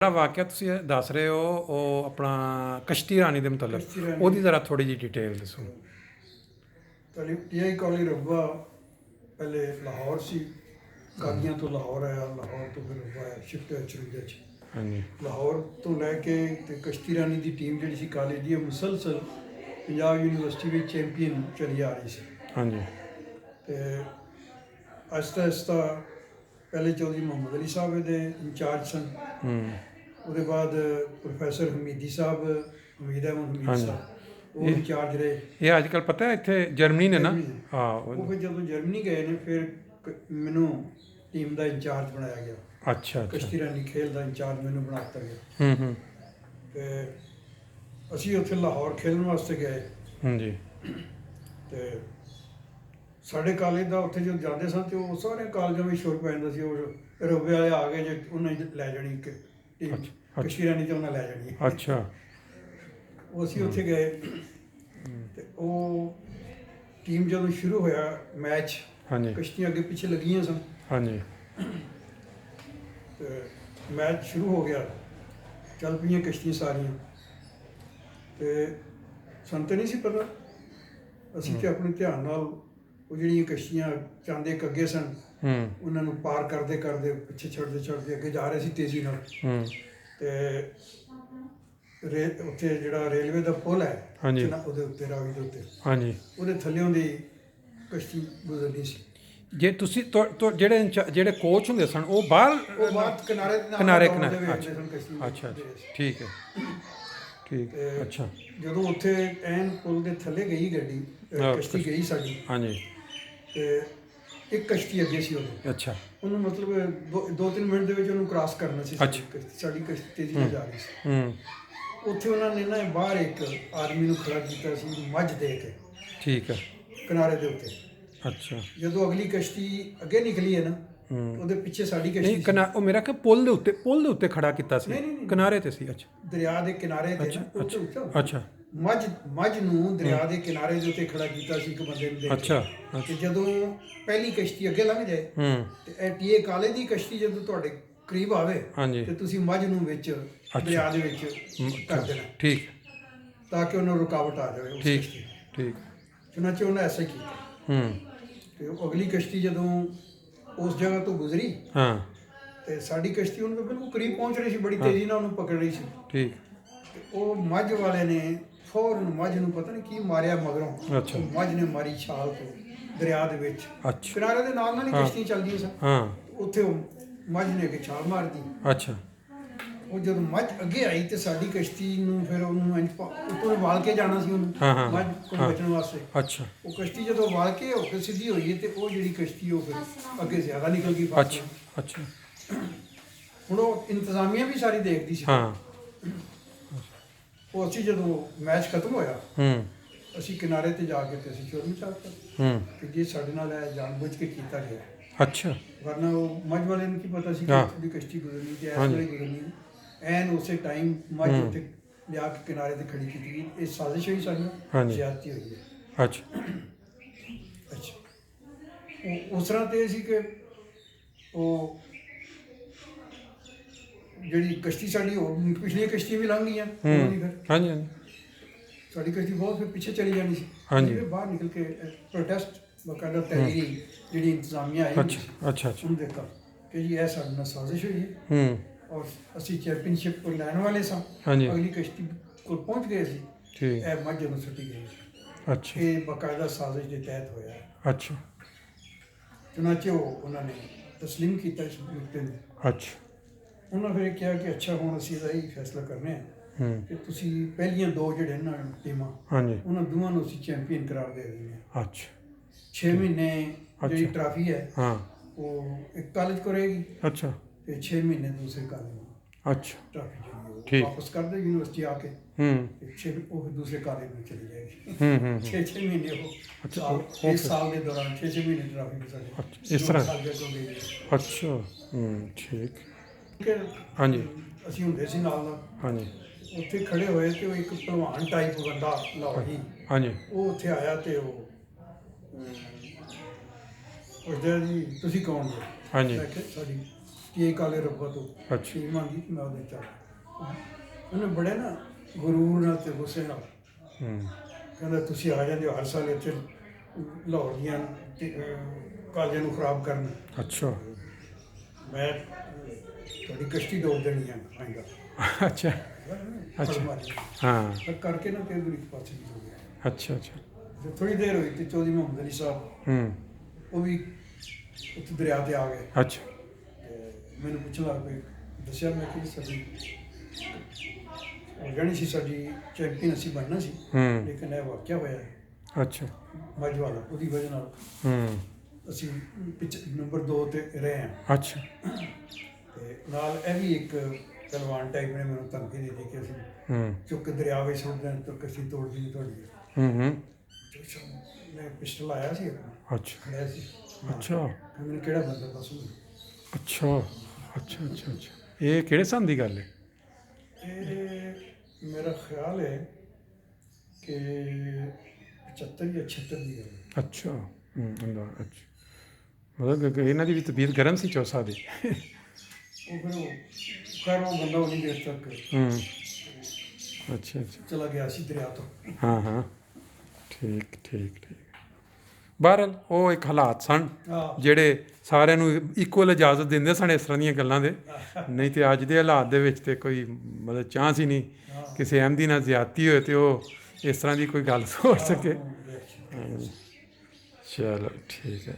ਜਿਹੜਾ ਵਾਕਿਆ ਤੁਸੀਂ ਦੱਸ ਰਹੇ ਹੋ ਉਹ ਆਪਣਾ ਕਸ਼ਤੀ ਰਾਣੀ ਦੇ ਮੁਤਲਕ ਕਸ਼ਤੀ ਰਾਣੀ। ਉਹਦੀ ਜ਼ਰਾ ਥੋੜੀ ਜਿਹੀ ਡਿਟੇਲ ਦੱਸੋ। TI ਕਾਲਜ ਰਬਾ ਪਹਿਲੇ ਲਾਹੌਰ ਸੀ, ਕਾਦੀਆਂ ਤੋਂ ਲਾਹੌਰ ਆਇਆ, ਲਾਹੌਰ ਤੋਂ ਫਿਰ ਰਬਾ ਆਇਆ, ਸ਼ਿਫਟ ਹੋਇਆ 54 ਚ। ਹਾਂਜੀ ਲਾਹੌਰ ਤੋਂ ਲੈ ਕੇ ਤੇ ਕਸ਼ਤੀ ਰਾਣੀ ਦੀ ਟੀਮ ਜਿਹੜੀ ਸੀ ਕਾਲਜ ਦੀ, ਉਹ ਮੁਸਲਸਲ ਪੰਜਾਬ ਯੂਨੀਵਰਸਿਟੀ ਵਿੱਚ ਚੈਂਪੀਅਨ ਚਲੀ ਆ ਰਹੀ ਸੀ। ਹਾਂਜੀ ਤੇ ਆਹਿਸਤਾ ਆਹਿਸਤਾ ਪਹਿਲੇ ਚੌਧਰੀ ਮੁਹੰਮਦ ਅਲੀ ਸਾਹਿਬ ਇਹਦੇ ਇੰਚਾਰਜ ਸਨ। ਉਹਦੇ ਬਾਅਦ ਪ੍ਰੋਫੈਸਰ ਹਮੀਦੀ ਸਾਹਿਬ, ਹਮੀਦ ਅਹਿਮਦ ਹਮੀਦ ਹਾਂਜੀ। ਸਾਹਿਬ, ਉਹ ਇੰਚਾਰਜ ਰਹੇ। ਇਹ ਅੱਜ ਕੱਲ੍ਹ ਪਤਾ ਹੈ ਇੱਥੇ ਜਰਮਨੀ ਨੇ ਨਾ। ਜਰਮਨੀ ਨੇ। ਹਾਂ ਉਹ ਫਿਰ ਜਦੋਂ ਜਰਮਨੀ ਗਏ ਨੇ ਫਿਰ ਮੈਨੂੰ ਟੀਮ ਦਾ ਇੰਚਾਰਜ ਬਣਾਇਆ ਗਿਆ। ਅੱਛਾ ਅੱਛਾ ਕਸ਼ਤੀ ਰਾਣੀ ਖੇਲ ਦਾ ਇੰਚਾਰਜ ਮੈਨੂੰ ਬਣਾ ਦਿੱਤਾ ਗਿਆ। ਤੇ ਅਸੀਂ ਉੱਥੇ ਲਾਹੌਰ ਖੇਲਣ ਵਾਸਤੇ ਗਏ। ਹਾਂਜੀ ਤੇ ਸਾਡੇ ਕਾਲਜ ਦਾ ਉੱਥੇ ਜਦੋਂ ਜਾਂਦੇ ਸਨ ਤੇ ਉਹ ਸਾਰੇ ਕਾਲਜਾਂ ਵਿੱਚ ਸ਼ੁਰ ਪੈ ਜਾਂਦਾ ਸੀ। ਉਹ ਰੋਬੇ ਵਾਲੇ ਆ ਗਏ ਜੇ ਉਹਨਾਂ ਨੇ ਲੈ ਜਾਣੀ ਇੱਕ ਟੀਮ, ਅੱਛਾ। ਕਸ਼ਤੀ ਰਾਣੀ ਤੇ ਉਹਨਾਂ ਲੈ ਜਾਣੀ। ਅੱਛਾ ਉਹ ਅਸੀਂ ਉੱਥੇ ਗਏ ਤੇ ਉਹ ਟੀਮ ਜਦੋਂ ਸ਼ੁਰੂ ਹੋਇਆ ਮੈਚ, ਹਾਂਜੀ ਕਸ਼ਤੀਆਂ ਅੱਗੇ ਪਿੱਛੇ ਲੱਗੀਆਂ ਸਨ ਹਾਂਜੀ ਤੇ ਮੈਚ ਸ਼ੁਰੂ ਹੋ ਗਿਆ, ਚੱਲ ਪਈਆਂ ਕਸ਼ਤੀਆਂ ਸਾਰੀਆਂ। ਤੇ ਸਾਨੂੰ ਤਾਂ ਨਹੀਂ ਸੀ ਪਤਾ, ਅਸੀਂ ਤੇ ਆਪਣੇ ਧਿਆਨ ਨਾਲ ਉਹ ਜਿਹੜੀਆਂ ਕਸ਼ਤੀਆਂ ਚਾਂਦੇ ਇੱਕ ਅੱਗੇ ਸਨ ਉਹਨਾਂ ਨੂੰ ਪਾਰ ਕਰਦੇ ਕਰਦੇ ਪਿੱਛੇ ਛੱਡਦੇ ਅੱਗੇ ਜਾ ਰਹੇ ਸੀ ਤੇਜ਼ੀ ਨਾਲ। ਤੇ ਉੱਥੇ ਜਿਹੜਾ ਰੇਲਵੇ ਦਾ ਪੁਲ ਹੈ ਹਾਂਜੀ। ਉਹਦੇ ਉੱਤੇ, ਰਾਵੀ ਦੇ ਉੱਤੇ, ਹਾਂਜੀ ਉਹਦੇ ਥੱਲਿਓਂ ਦੀ ਕਸ਼ਤੀ ਗੁਜ਼ਰਦੀ ਸੀ। ਜੇ ਤੁਸੀਂ ਜਿਹੜੇ ਕੋਚ ਹੁੰਦੇ ਸਨ ਉਹ ਬਾਹਰ ਉਹ ਬਾਤ ਕਿਨਾਰੇ ਦੇ ਨਾਲ ਕਿਨਾਰੇ ਦੌੜਦੇ ਕਿਨਾਰੇ ਵੇਖਦੇ ਸਨ ਕਸ਼ਤੀ ਨੂੰ। ਅੱਛਾ ਅੱਛਾ ਠੀਕ ਹੈ ਠੀਕ ਤੇ ਅੱਛਾ ਜਦੋਂ ਉੱਥੇ ਐਨ ਪੁਲ ਦੇ ਥੱਲੇ ਗਈ ਗੱਡੀ, ਕਸ਼ਤੀ ਗਈ ਸਾਡੀ, ਹਾਂਜੀ ਤੇ ਇੱਕ ਕਸ਼ਤੀ ਅੱਗੇ ਸੀ ਉਹਦੇ। ਅੱਛਾ ਉਹਨੂੰ ਮਤਲਬ 2-3 ਮਿੰਟ ਦੇ ਵਿੱਚ ਉਹਨੂੰ ਕ੍ਰਾਸ ਕਰਨਾ ਸੀ। ਅੱਛਾ। ਸਾਡੀ ਕਸ਼ਤੀ ਤੇਜ਼ੀ ਨਾਲ ਜਾ ਰਹੀ ਸੀ। ਉੱਥੇ ਉਹਨਾਂ ਨੇ ਨਾ ਬਾਹਰ ਇੱਕ ਆਦਮੀ ਨੂੰ ਖੜਾ ਕੀਤਾ ਸੀ ਮੱਝ ਦੇ ਕੇ, ਠੀਕ ਹੈ ਕਿਨਾਰੇ ਦੇ ਉੱਤੇ। ਅੱਛਾ ਜਦੋਂ ਅਗਲੀ ਕਸ਼ਤੀ ਅੱਗੇ ਨਿਕਲੀ ਹੈ ਨਾ, ਉਹਦੇ ਪਿੱਛੇ ਸਾਡੀ ਕਸ਼ਤੀ ਨਹੀਂ ਸੀ। ਉਹ ਮੇਰਾ ਕਿ ਪੁੱਲ ਦੇ ਉੱਤੇ ਖੜਾ ਕੀਤਾ ਸੀ। ਨਹੀਂ। ਕਿਨਾਰੇ ਤੇ ਸੀ। ਅੱਛਾ ਦਰਿਆ ਦੇ ਕਿਨਾਰੇ ਤੇ ਅੱਛਾ ਨਾ, ਉੱਥੇ ਅੱਛਾ ਉੱਚਾ ਅੱਛਾ ਮੱਝ ਨੂੰ ਦਰਿਆ ਦੇ ਕਿਨਾਰੇ ਦੇ ਉੱਤੇ ਖੜਾ ਕੀਤਾ ਸੀ ਇੱਕ ਬੰਦੇ ਨੂੰ ਦੇਖ ਕੇ। ਅੱਛਾ ਤੇ ਜਦੋਂ ਪਹਿਲੀ ਕਸ਼ਤੀ ਅੱਗੇ ਲੰਘ ਜਾਏ ਤੇ ਇਹ TI ਕਾਲਜ ਦੀ ਕਸ਼ਤੀ ਜਦੋਂ ਤੁਹਾਡੇ ਕਰੀਬ ਆਵੇ ਹਾਂਜੀ ਤੇ ਤੁਸੀਂ ਮੱਝ ਨੂੰ ਵਿੱਚ ਦਰਿਆ ਦੇ ਵਿੱਚ ਕਰ ਦੇਣਾ ਠੀਕ ਤਾਂ ਕਿ ਉਹਨੂੰ ਰੁਕਾਵਟ ਆ ਜਾਵੇ ਉਸ ਠੀਕ ਕਸ਼ਤੀ ਨੂੰ। ਠੀਕ ਚੁਣਾਚੇ ਉਹਨੇ ਐਸਾ ਹੀ ਕੀਤਾ। ਤੇ ਉਹ ਅਗਲੀ ਕਸ਼ਤੀ ਜਦੋਂ ਉਸ ਜਗ੍ਹਾ ਤੋਂ ਗੁਜ਼ਰੀ ਹਾਂ ਤੇ ਸਾਡੀ ਕਸ਼ਤੀ ਉਹਨੂੰ ਬਿਲਕੁਲ ਕਰੀਬ ਪਹੁੰਚ ਰਹੀ ਸੀ, ਬੜੀ ਤੇਜ਼ੀ ਨਾਲ ਉਹਨੂੰ ਪਕੜ ਰਹੀ ਸੀ। ਠੀਕ ਤੇ ਉਹ ਮੱਝ ਵਾਲੇ ਨੇ ਫੌਰਨ ਮੱਝ ਨੂੰ ਪਤਾ ਨਹੀਂ ਕੀ ਮਾਰਿਆ ਮਗਰੋਂ। ਅੱਛਾ। ਉਹ ਮੱਝ ਨੇ ਮਾਰੀ ਛਾਲ ਤੋਂ ਦਰਿਆ ਦੇ ਵਿੱਚ। ਅੱਛਾ ਕਿਨਾਰੇ ਦੇ ਨਾਲ ਹੀ ਕਸ਼ਤੀਆਂ ਚੱਲਦੀਆਂ ਸਨ। ਹਾਂ ਉੱਥੇ ਉਹ ਮੱਝ ਨੇ ਅੱਗੇ ਛਾਲ ਮਾਰਦੀ। ਅੱਛਾ ਉਹ ਜਦੋਂ ਮੱਝ ਅੱਗੇ ਆਈ ਤੇ ਸਾਡੀ ਕਸ਼ਤੀ ਨੂੰ ਫਿਰ ਉਹਨੂੰ ਉੱਤੋਂ ਵਾਲ ਕੇ ਜਾਣਾ ਸੀ ਉਹਨੂੰ, ਹਾਂ। ਮੱਝ ਕੋਲ ਬਚਣ ਵਾਸਤੇ। ਅੱਛਾ ਉਹ ਕਸ਼ਤੀ ਜਦੋਂ ਵਾਲ ਕੇ ਹੋ ਕੇ ਸਿੱਧੀ ਹੋਈ ਤੇ ਉਹ ਜਿਹੜੀ ਕਸ਼ਤੀ ਉਹ ਫਿਰ ਅੱਗੇ ਜ਼ਿਆਦਾ ਨਿਕਲ ਗਈ। ਅੱਛਾ ਅੱਛਾ ਹੁਣ ਉਹ ਇੰਤਜ਼ਾਮੀਆ ਵੀ ਸਾਰੀ ਦੇਖਦੀ ਸੀ। ਹਾਂ ਉਹ ਅਸੀਂ ਜਦੋਂ ਮੈਚ ਖਤਮ ਹੋਇਆ ਅਸੀਂ ਕਿਨਾਰੇ ਤੇ ਜਾ ਕੇ ਤੇ ਅਸੀਂ ਸ਼ੋਰ ਮਚਾਤਾ ਕਿ ਜੇ ਸਾਡੇ ਨਾਲ ਇਹ ਜਾਣਬੁੱਝ ਕੇ ਕੀਤਾ ਗਿਆ, ਅੱਛਾ ਵਰਨਾ ਉਹ ਮੱਝ ਵਾਲੇ ਨੂੰ ਕੀ ਪਤਾ ਸੀ ਕਿ ਹਾਂ। ਉਹਦੀ ਕਸ਼ਤੀ ਗੁਜ਼ਰਨੀ ਤੇ ਹਾਂਜੀ। ਐਸੇ ਗੁਜ਼ਰਨੀ। ਐਨ ਉਸੇ ਟਾਈਮ ਮੱਝ ਉੱਤੇ ਲਿਆ ਕੇ ਕਿਨਾਰੇ ਤੇ ਖੜੀ ਕੀਤੀ ਗਈ। ਇਹ ਸਾਜ਼ਿਸ਼ ਹੋਈ ਸਾਡੀ, ਹਾਂਜੀ। ਜ਼ਿਆਦਤੀ ਹੋਈ ਹੈ। ਅੱਛਾ ਅੱਛਾ, ਉਹ ਉਸ ਤਰ੍ਹਾਂ ਤੇ ਸੀ ਕਿ ਉਹ ਜਿਹੜੀ ਕਸ਼ਤੀ ਸਾਡੀ ਉਹ ਪਿਛਲੀਆਂ ਕਸ਼ਤੀਆਂ ਵੀ ਲੰਘ ਗਈਆਂ ਉਹਦੀ ਫਿਰ ਹਾਂਜੀ ਹਾਂਜੀ ਸਾਡੀ ਕਸ਼ਤੀ ਬਹੁਤ ਫਿਰ ਪਿੱਛੇ ਚਲੀ ਜਾਣੀ ਸੀ। ਹਾਂਜੀ। ਫਿਰ ਬਾਹਰ ਨਿਕਲ ਕੇ ਪ੍ਰੋਟੈਸਟ ਬਕਾਇਦਾ ਤਹਿਰੀਰੀ ਜਿਹੜੀ ਇੰਤਜ਼ਾਮੀਆ ਆਈ ਹੋਈ ਸੀ ਅੱਛਾ ਅੱਛਾ ਉਹਨੂੰ ਦੇਖਾ ਕਿ ਜੀ ਇਹ ਸਾਡੇ ਨਾਲ ਸਾਜ਼ਿਸ਼ ਹੋਈ ਹੈ ਔਰ ਅਸੀਂ ਚੈਂਪੀਅਨਸ਼ਿਪ ਕੋਲ ਲੈਣ ਵਾਲੇ ਸਾਂ। ਹਾਂਜੀ। ਅਗਲੀ ਕਸ਼ਤੀ ਕੋਲ ਪਹੁੰਚ ਗਏ ਸੀ, ਠੀਕ ਇਹ ਮੱਝ ਨੂੰ ਸੁੱਟੀ ਗਈ। ਅੱਛਾ ਇਹ ਬਕਾਇਦਾ ਸਾਜ਼ਿਸ਼ ਦੇ ਤਹਿਤ ਹੋਇਆ ਹੈ। ਅੱਛਾ ਚੁਨਾਚੇ ਉਹਨਾਂ ਨੇ ਤਸਲੀਮ ਕੀਤਾ ਇਸ ਨੁਕਤੇ ਨੂੰ। ਅੱਛਾ ਉਹਨਾਂ ਫਿਰ ਕਿਹਾ ਕਿ ਅੱਛਾ ਹੁਣ ਅਸੀਂ ਇਹਦਾ ਹੀ ਫੈਸਲਾ ਕਰਨੇ ਆ ਕਿ ਤੁਸੀਂ ਪਹਿਲੀਆਂ ਦੋ ਜਿਹੜੇ ਨਾ ਟੀਮਾਂ ਹਾਂਜੀ ਉਹਨਾਂ ਦੋਵਾਂ ਨੂੰ ਅਸੀਂ ਚੈਂਪੀਅਨ ਕਰਾਰ ਦੇ ਦਿੰਦੇ ਹਾਂ। ਅੱਛਾ 6 ਮਹੀਨੇ ਜਿਹੜੀ ਅੱਛਾ। ਟਰਾਫੀ ਹੈ ਹਾਂ ਉਹ ਇੱਕ ਕਾਲਜ ਕੋ ਰਹੇਗੀ ਅੱਛਾ ਤੇ 6 ਮਹੀਨੇ ਦੂਸਰੇ ਕਾਲਜ ਨੂੰ ਅੱਛਾ ਟਰਾਫੀ ਜਿਹੜੀ ਉਹ ਠੀਕ। ਵਾਪਸ ਕਰ ਦੇ ਯੂਨੀਵਰਸਿਟੀ ਆ ਕੇ। ਤੇ 6 ਉਹ ਫਿਰ ਦੂਸਰੇ ਕਾਲਜ ਨੂੰ ਚਲੀ ਜਾਏਗੀ। 6 ਮਹੀਨੇ ਉਹ ਅੱਛਾ, ਸਾਲ, ਉਹ ਇਸ ਸਾਲ ਦੇ ਦੌਰਾਨ 6 ਮਹੀਨੇ ਟਰਾਫੀ ਵੀ ਸਾਡੇ ਅੱਛਾ, ਇਸ ਤਰ੍ਹਾਂ। ਸਾਲ ਦੇ ਅੱਗੋਂ ਗਈ ਹੈ। ਅੱਛਾ ਠੀਕ ਕਿ ਹਾਂਜੀ ਅਸੀਂ ਹੁੰਦੇ ਸੀ ਨਾਲ ਨਾਲ ਹਾਂਜੀ ਉੱਥੇ ਖੜੇ ਹੋਏ ਤੇ ਉਹ ਇੱਕ ਭਲਵਾਨ ਟਾਈਪ ਬੰਦਾ ਲਾਹੌਰੀ ਹਾਂਜੀ ਉਹ ਉੱਥੇ ਆਇਆ ਤੇ ਉਹ ਪੁੱਛਦਾ ਜੀ ਤੁਸੀਂ ਕੌਣ ਹੋ? ਹਾਂਜੀ। ਮੈਂ ਕਿਹਾ ਸਾਡੀ ਕੇ ਕਾਲੇ ਰੱਬਾ ਤੋਂ ਅੱਛਾ। ਛੀ ਮੰਗੀ ਕਿ ਮੈਂ ਉਹਦੇ ਚੱਲ ਉਹਨੇ ਬੜੇ ਨਾ ਗਰੂਰ ਨਾਲ ਤੇ ਗੁੱਸੇ ਨਾਲ ਹੂੰ ਕਹਿੰਦਾ ਤੁਸੀਂ ਆ ਜਾਂਦੇ ਹੋ ਹਰ ਸਾਲ ਇੱਥੇ ਲਾਹੌਰ ਦੀਆਂ ਕਾਲਜਾਂ ਨੂੰ ਖਰਾਬ ਕਰਨ ਅੱਛਾ ਮੈਂ ਤੁਹਾਡੀ ਕਸ਼ਤੀ ਡੋਬ ਦੇਣੀ ਹੈ ਆਏਗਾ ਅੱਛਾ ਅੱਛਾ ਹਾਂ ਪਰ ਕਰਕੇ ਨਾ ਤੇ ਇੱਕ ਪਾਸੇ ਹੀ ਹੋ ਗਿਆ ਅੱਛਾ ਅੱਛਾ ਤੇ ਥੋੜੀ ਦੇਰ ਹੋਈ ਤੇ ਚੌਧਰੀ ਮੁਹੰਮਦ ਅਲੀ ਸਾਹਿਬ ਹੂੰ ਉਹ ਵੀ ਉੱਥੇ ਦਰਿਆ ਤੇ ਆ ਗਏ ਅੱਛਾ ਤੇ ਮੈਨੂੰ ਪੁੱਛਣ ਲੱਗ ਪਏ ਦੱਸਿਆ ਮੈਂ ਕਿ ਸਾਡੀ ਜਾਣੀ ਸੀ ਸਾਡੀ ਚੈਂਪੀਅਨ ਅਸੀਂ ਬਣਨਾ ਸੀ ਹੂੰ ਲੇਕਿਨ ਇਹ ਵਾਕਿਆ ਹੋਇਆ ਹੈ ਅੱਛਾ ਮੱਝ ਵਾਲਾ ਉਹਦੀ ਵਜ੍ਹਾ ਨਾਲ ਹੂੰ ਅਸੀਂ ਨੰਬਰ 2 ਤੇ ਰਹੇ ਹਾਂ ਅੱਛਾ ਤੇ ਨਾਲ ਇਹ ਵੀ ਇੱਕ ਪਹਿਲਵਾਨ ਟਾਈਪ ਨੇ ਮੈਨੂੰ ਧਮਕੀ ਦੇ ਦਿੱਤੀ ਕਿ ਅਸੀਂ ਹੂੰ ਚੁੱਕ ਕੇ ਦਰਿਆ ਵਿੱਚ ਸੁੱਟ ਦੇਣ ਤਾਂ ਕਸ਼ਤੀ ਤੋੜ ਦੇਣੀ ਤੁਹਾਡੀ ਹੂੰ ਮੈਂ ਪਿਸਟਲ ਆਇਆ ਸੀ ਆਪਣਾ ਅੱਛਾ ਖੜਿਆ ਸੀ ਅੱਛਾ ਕਹਿੰਦੇ ਮੈਨੂੰ ਕਿਹੜਾ ਬੰਦਾ ਦੱਸੋ ਅੱਛਾ ਅੱਛਾ ਅੱਛਾ ਅੱਛਾ ਇਹ ਕਿਹੜੇ ਸਾਲ ਦੀ ਗੱਲ ਹੈ ਇਹ ਮੇਰਾ ਖਿਆਲ ਹੈ ਕਿ 75 ਜਾਂ 76 ਦੀ ਗੱਲ ਹੈ ਅੱਛਾ ਅੱਛਾ ਮਤਲਬ ਕਿ ਇਹਨਾਂ ਦੀ ਵੀ ਤਬੀਅਤ ਗਰਮ ਸੀ ਚੌਸਾ ਦੀ ਉਹ ਫਿਰ ਉਹ ਖੈਰ ਉਹ ਬੰਦਾ ਉਨੀ ਦੇਰ ਤੱਕ ਹੂੰ ਅੱਛਾ ਅੱਛਾ ਚਲਾ ਗਿਆ ਸੀ ਦਰਿਆ ਤੋਂ ਹਾਂ ਹਾਂ ਠੀਕ ਠੀਕ ਠੀਕ ਬਹਰਹਾਲ ਉਹ ਇੱਕ ਹਾਲਾਤ ਸਨ ਹਾਂ ਜਿਹੜੇ ਸਾਰਿਆਂ ਨੂੰ ਇਕੁਅਲ ਇਜਾਜ਼ਤ ਦਿੰਦੇ ਸਨ ਇਸ ਤਰ੍ਹਾਂ ਦੀਆਂ ਗੱਲਾਂ ਦੇ ਨਹੀਂ ਤੇ ਅੱਜ ਦੇ ਹਾਲਾਤ ਦੇ ਵਿੱਚ ਤੇ ਕੋਈ ਮਤਲਬ ਚਾਂਸ ਹੀ ਨਹੀਂ ਕਿਸੇ ਅਹਿਮਦੀ ਨਾਲ ਜ਼ਿਆਦਤੀ ਹੋਏ ਤੇ ਉਹ ਇਸ ਤਰ੍ਹਾਂ ਦੀ ਕੋਈ ਗੱਲ ਸੋਚ ਸਕੇ ਚਲੋ ਠੀਕ ਹੈ